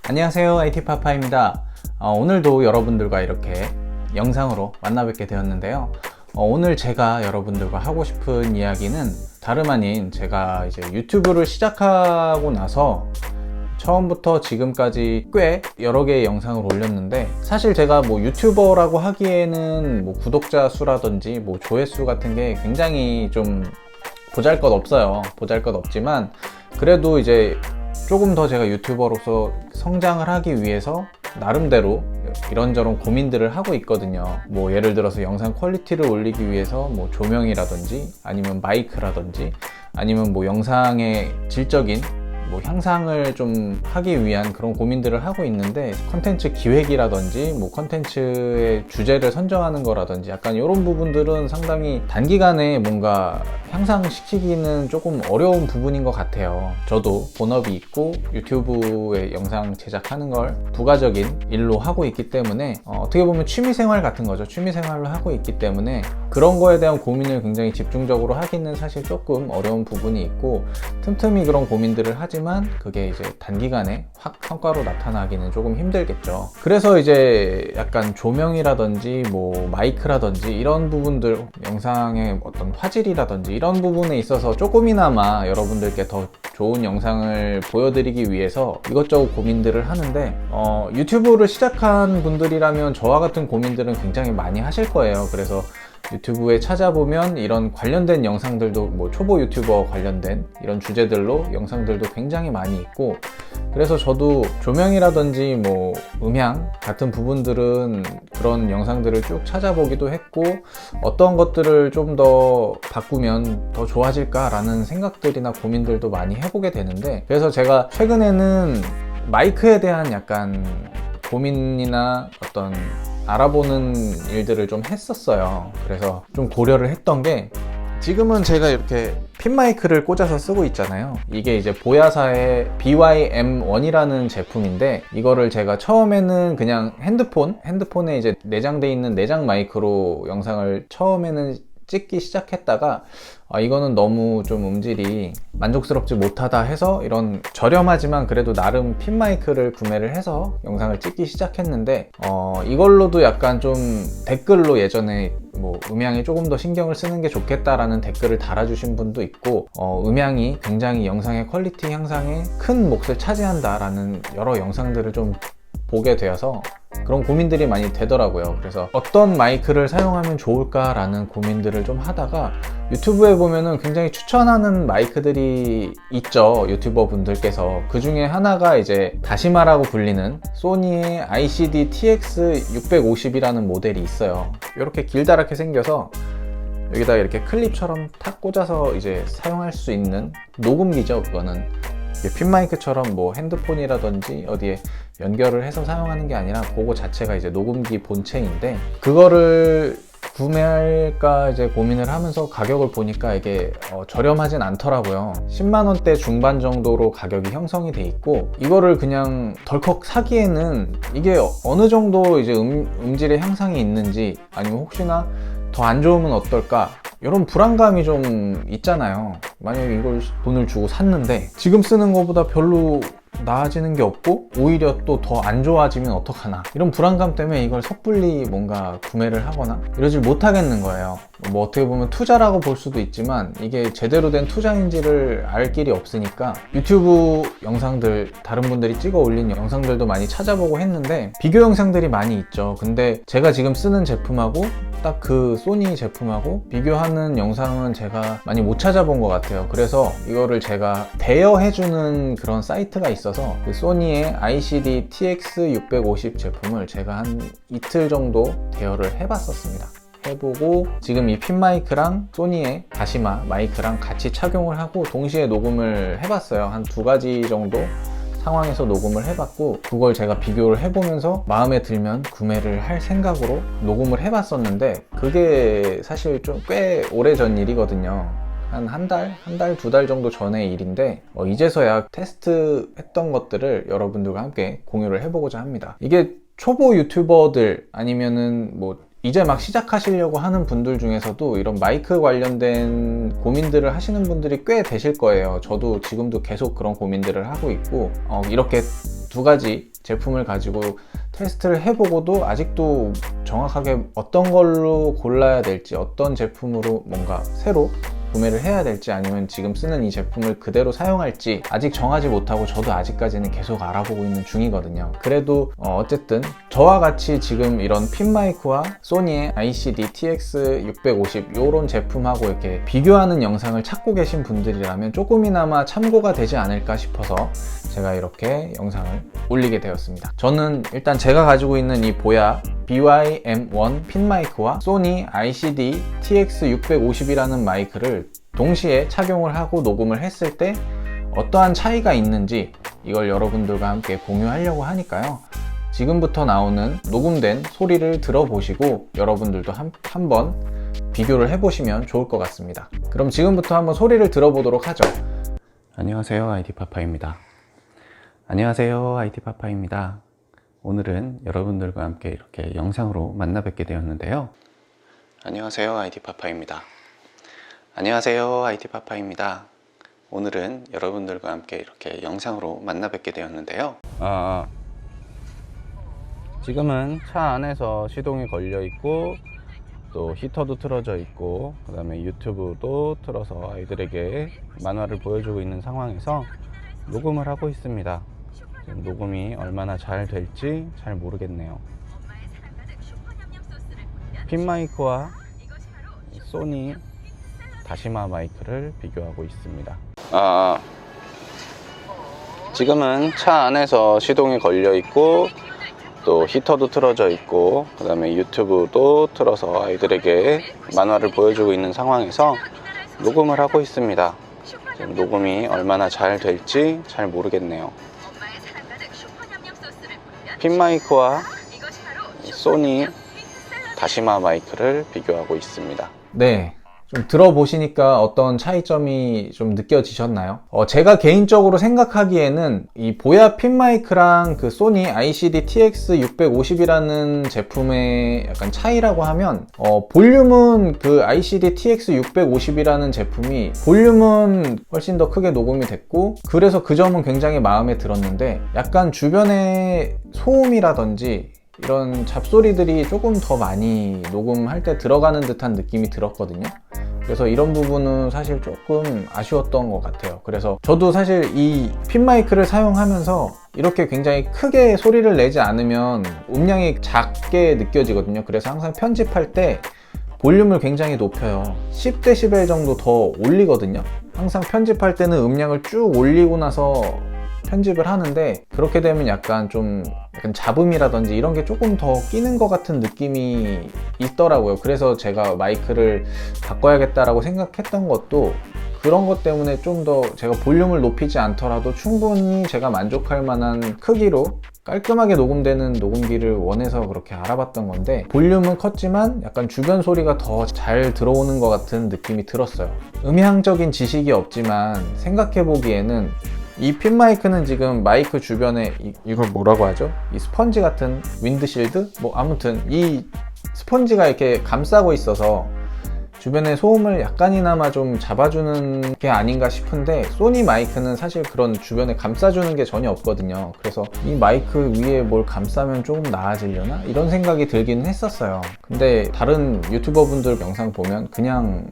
안녕하세요, IT파파입니다. 오늘도 여러분들과 이렇게 영상으로 만나 뵙게 되었는데요. 오늘 제가 여러분들과 하고 싶은 이야기는 다름 아닌 제가 이제 유튜브를 시작하고 나서 처음부터 지금까지 꽤 여러 개의 영상을 올렸는데, 사실 제가 뭐 유튜버라고 하기에는 뭐 구독자 수라든지 뭐 조회수 같은 게 굉장히 좀 보잘것 없어요. 보잘것 없지만 그래도 이제 조금 더 제가 유튜버로서 성장을 하기 위해서 나름대로 이런저런 고민들을 하고 있거든요. 뭐 예를 들어서 영상 퀄리티를 올리기 위해서 뭐 조명이라든지 아니면 마이크라든지 아니면 뭐 영상의 질적인 뭐 향상을 좀 하기 위한 그런 고민들을 하고 있는데, 컨텐츠 기획이라든지 뭐 컨텐츠의 주제를 선정하는 거라든지 약간 이런 부분들은 상당히 단기간에 뭔가 향상시키기는 조금 어려운 부분인 것 같아요. 저도 본업이 있고 유튜브에 영상 제작하는 걸 부가적인 일로 하고 있기 때문에 어떻게 보면 취미생활 같은 거죠. 취미생활로 하고 있기 때문에 그런 거에 대한 고민을 굉장히 집중적으로 하기는 사실 조금 어려운 부분이 있고, 틈틈이 그런 고민들을 하지만 그게 이제 단기간에 확 성과로 나타나기는 조금 힘들겠죠. 그래서 이제 약간 조명이라든지 뭐 마이크라든지 이런 부분들, 영상의 어떤 화질이라든지 이런 부분에 있어서 조금이나마 여러분들께 더 좋은 영상을 보여드리기 위해서 이것저것 고민들을 하는데, 유튜브를 시작한 분들이라면 저와 같은 고민들은 굉장히 많이 하실 거예요. 그래서 유튜브에 찾아보면 이런 관련된 영상들도, 뭐 초보 유튜버 관련된 이런 주제들로 영상들도 굉장히 많이 있고, 그래서 저도 조명이라든지 뭐 음향 같은 부분들은 그런 영상들을 쭉 찾아보기도 했고, 어떤 것들을 좀 더 바꾸면 더 좋아질까 라는 생각들이나 고민들도 많이 해보게 되는데, 그래서 제가 최근에는 마이크에 대한 약간 고민이나 어떤 알아보는 일들을 좀 했었어요. 그래서 좀 고려를 했던 게, 지금은 제가 이렇게 핀 마이크를 꽂아서 쓰고 있잖아요. 이게 이제 보야사의 BYM1이라는 제품인데, 이거를 제가 처음에는 그냥 핸드폰에 이제 내장되어 있는 내장 마이크로 영상을 처음에는 찍기 시작했다가 이거는 너무 좀 음질이 만족스럽지 못하다 해서 이런 저렴하지만 그래도 나름 핀 마이크를 구매를 해서 영상을 찍기 시작했는데, 이걸로도 약간 좀 댓글로 예전에 뭐 음향에 조금 더 신경을 쓰는 게 좋겠다라는 댓글을 달아주신 분도 있고, 음향이 굉장히 영상의 퀄리티 향상에 큰 몫을 차지한다라는 여러 영상들을 좀 보게 되어서 그런 고민들이 많이 되더라고요. 그래서 어떤 마이크를 사용하면 좋을까라는 고민들을 좀 하다가, 유튜브에 보면은 굉장히 추천하는 마이크들이 있죠, 유튜버 분들께서. 그 중에 하나가 이제 다시마라고 불리는 소니의 ICD TX650이라는 모델이 있어요. 이렇게 길다랗게 생겨서 여기다 이렇게 클립처럼 탁 꽂아서 이제 사용할 수 있는 녹음기죠. 그거는 핀 마이크처럼 뭐 핸드폰이라든지 어디에 연결을 해서 사용하는 게 아니라 그거 자체가 이제 녹음기 본체인데, 그거를 구매할까 이제 고민을 하면서 가격을 보니까 이게 저렴하진 않더라고요. 10만 원대 중반 정도로 가격이 형성이 돼 있고, 이거를 그냥 덜컥 사기에는 이게 어느 정도 이제 음질의 향상이 있는지, 아니면 혹시나 더 안 좋으면 어떨까, 이런 불안감이 좀 있잖아요. 만약에 이걸 돈을 주고 샀는데 지금 쓰는 것보다 별로 나아지는 게 없고 오히려 또 더 안 좋아지면 어떡하나, 이런 불안감 때문에 이걸 섣불리 뭔가 구매를 하거나 이러질 못하겠는 거예요. 뭐 어떻게 보면 투자라고 볼 수도 있지만 이게 제대로 된 투자인지를 알 길이 없으니까 유튜브 영상들, 다른 분들이 찍어 올린 영상들도 많이 찾아보고 했는데 비교 영상들이 많이 있죠. 근데 제가 지금 쓰는 제품하고 딱 그 소니 제품하고 비교하는 영상은 제가 많이 못 찾아본 것 같아요. 그래서 이거를 제가 대여해주는 그런 사이트가 있어서 그 소니의 ICD TX650 제품을 제가 한 이틀 정도 대여를 해봤었습니다. 해보고 지금 이 핀 마이크랑 소니의 다시마 마이크랑 같이 착용을 하고 동시에 녹음을 해봤어요. 한 2가지 정도 상황에서 녹음을 해봤고, 그걸 제가 비교를 해보면서 마음에 들면 구매를 할 생각으로 녹음을 해봤었는데, 그게 사실 좀 꽤 오래전 일이거든요. 한 달, 2달 정도 전의 일인데, 이제서야 테스트했던 것들을 여러분들과 함께 공유를 해보고자 합니다. 이게 초보 유튜버들 아니면은 뭐 이제 막 시작하시려고 하는 분들 중에서도 이런 마이크 관련된 고민들을 하시는 분들이 꽤 되실 거예요. 저도 지금도 계속 그런 고민들을 하고 있고, 이렇게 2가지 제품을 가지고 테스트를 해보고도 아직도 정확하게 어떤 걸로 골라야 될지, 어떤 제품으로 뭔가 새로 구매를 해야 될지, 아니면 지금 쓰는 이 제품을 그대로 사용할지 아직 정하지 못하고 저도 아직까지는 계속 알아보고 있는 중이거든요. 그래도 어쨌든 저와 같이 지금 이런 핀마이크와 소니의 ICD TX650 이런 제품하고 이렇게 비교하는 영상을 찾고 계신 분들이라면 조금이나마 참고가 되지 않을까 싶어서 제가 이렇게 영상을 올리게 되었습니다. 저는 일단 제가 가지고 있는 이 보야 BY-M1 핀마이크와 소니 ICD TX650이라는 마이크를 동시에 착용을 하고 녹음을 했을 때 어떠한 차이가 있는지 이걸 여러분들과 함께 공유하려고 하니까요. 지금부터 나오는 녹음된 소리를 들어보시고 여러분들도 한번 비교를 해보시면 좋을 것 같습니다. 그럼 지금부터 한번 소리를 들어보도록 하죠. 안녕하세요, IT파파입니다. 안녕하세요, IT파파입니다. 오늘은 여러분들과 함께 이렇게 영상으로 만나 뵙게 되었는데요. 안녕하세요, IT파파입니다. 안녕하세요, IT파파입니다. 오늘은 여러분들과 함께 이렇게 영상으로 만나 뵙게 되었는데요. 지금은 차 안에서 시동이 걸려 있고 또 히터도 틀어져 있고 그 다음에 유튜브도 틀어서 아이들에게 만화를 보여주고 있는 상황에서 녹음을 하고 있습니다. 지금 녹음이 얼마나 잘 될지 잘 모르겠네요. 핀마이크와 소니 다시마 마이크를 비교하고 있습니다. 지금은 차 안에서 시동이 걸려 있고 또 히터도 틀어져 있고 그 다음에 유튜브도 틀어서 아이들에게 만화를 보여주고 있는 상황에서 녹음을 하고 있습니다. 지금 녹음이 얼마나 잘 될지 잘 모르겠네요. 핀마이크와 소니 다시마 마이크를 비교하고 있습니다. 네, 좀 들어보시니까 어떤 차이점이 좀 느껴지셨나요? 제가 개인적으로 생각하기에는 이 보야 핀마이크랑 그 소니 ICD TX650이라는 제품의 약간 차이라고 하면 볼륨은 그 ICD TX650이라는 제품이 볼륨은 훨씬 더 크게 녹음이 됐고 그래서 그 점은 굉장히 마음에 들었는데 약간 주변의 소음이라든지 이런 잡소리들이 조금 더 많이 녹음할 때 들어가는 듯한 느낌이 들었거든요. 그래서 이런 부분은 사실 조금 아쉬웠던 것 같아요. 그래서 저도 사실 이 핀마이크를 사용하면서 이렇게 굉장히 크게 소리를 내지 않으면 음량이 작게 느껴지거든요. 그래서 항상 편집할 때 볼륨을 굉장히 높여요. 10dB 정도 더 올리거든요. 항상 편집할 때는 음량을 쭉 올리고 나서 편집을 하는데 그렇게 되면 약간 잡음이라든지 이런 게 조금 더 끼는 것 같은 느낌이 있더라고요. 그래서 제가 마이크를 바꿔야겠다라고 생각했던 것도 그런 것 때문에 좀 더 제가 볼륨을 높이지 않더라도 충분히 제가 만족할 만한 크기로 깔끔하게 녹음되는 녹음기를 원해서 그렇게 알아봤던 건데 볼륨은 컸지만 약간 주변 소리가 더 잘 들어오는 것 같은 느낌이 들었어요. 음향적인 지식이 없지만 생각해보기에는 이 핀마이크는 지금 마이크 주변에 이걸 뭐라고 하죠? 이 스펀지 같은 윈드실드? 아무튼 이 스펀지가 이렇게 감싸고 있어서 주변의 소음을 약간이나마 좀 잡아주는 게 아닌가 싶은데 소니 마이크는 사실 그런 주변에 감싸주는 게 전혀 없거든요. 그래서 이 마이크 위에 뭘 감싸면 조금 나아지려나? 이런 생각이 들기는 했었어요. 근데 다른 유튜버 분들 영상 보면 그냥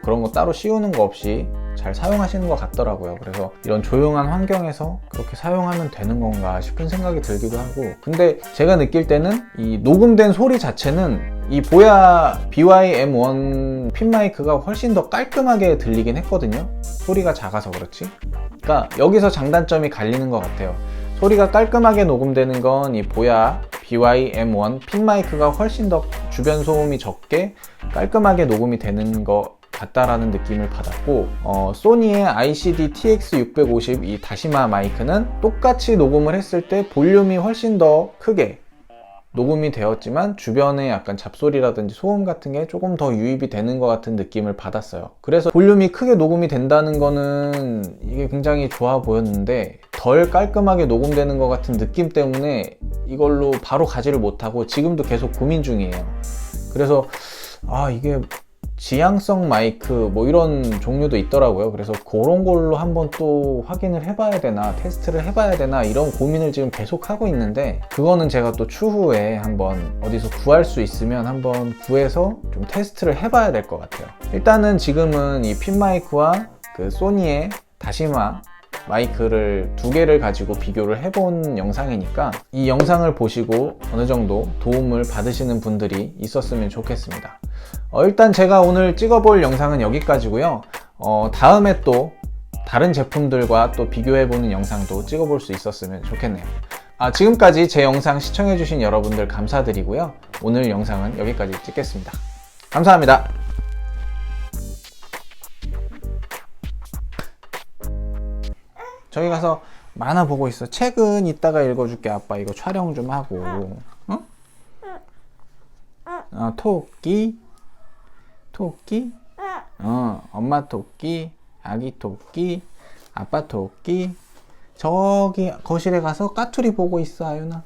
그런 거 따로 씌우는 거 없이 잘 사용하시는 것 같더라고요. 그래서 이런 조용한 환경에서 그렇게 사용하면 되는 건가 싶은 생각이 들기도 하고 근데 제가 느낄 때는 이 녹음된 소리 자체는 이 보야 BY-M1 핀마이크가 훨씬 더 깔끔하게 들리긴 했거든요. 소리가 작아서 그렇지. 그러니까 여기서 장단점이 갈리는 것 같아요. 소리가 깔끔하게 녹음되는 건 이 보야 BY-M1 핀마이크가 훨씬 더 주변 소음이 적게 깔끔하게 녹음이 되는 것 같다라는 느낌을 받았고 소니의 ICD TX650 이 다시마 마이크는 똑같이 녹음을 했을 때 볼륨이 훨씬 더 크게 녹음이 되었지만 주변에 약간 잡소리라든지 소음 같은 게 조금 더 유입이 되는 것 같은 느낌을 받았어요. 그래서 볼륨이 크게 녹음이 된다는 거는 이게 굉장히 좋아 보였는데 덜 깔끔하게 녹음되는 것 같은 느낌 때문에 이걸로 바로 가지를 못하고 지금도 계속 고민 중이에요. 그래서 이게 지향성 마이크 뭐 이런 종류도 있더라고요. 그래서 그런 걸로 한번 또 확인을 해봐야 되나, 테스트를 해봐야 되나, 이런 고민을 지금 계속 하고 있는데, 그거는 제가 또 추후에 한번 어디서 구할 수 있으면 한번 구해서 좀 테스트를 해봐야 될 것 같아요. 일단은 지금은 이 핀 마이크와 그 소니의 다시마 마이크를 두 개를 가지고 비교를 해본 영상이니까, 이 영상을 보시고 어느 정도 도움을 받으시는 분들이 있었으면 좋겠습니다. 일단 제가 오늘 찍어볼 영상은 여기까지고요. 다음에 또 다른 제품들과 또 비교해보는 영상도 찍어볼 수 있었으면 좋겠네요. 지금까지 제 영상 시청해주신 여러분들 감사드리고요. 오늘 영상은 여기까지 찍겠습니다. 감사합니다. 저기 가서 만화 보고 있어. 책은 이따가 읽어줄게. 아빠 이거 촬영 좀 하고. 어? 토끼? 토끼? 엄마 토끼, 아기 토끼, 아빠 토끼. 저기 거실에 가서 까투리 보고 있어, 아윤아.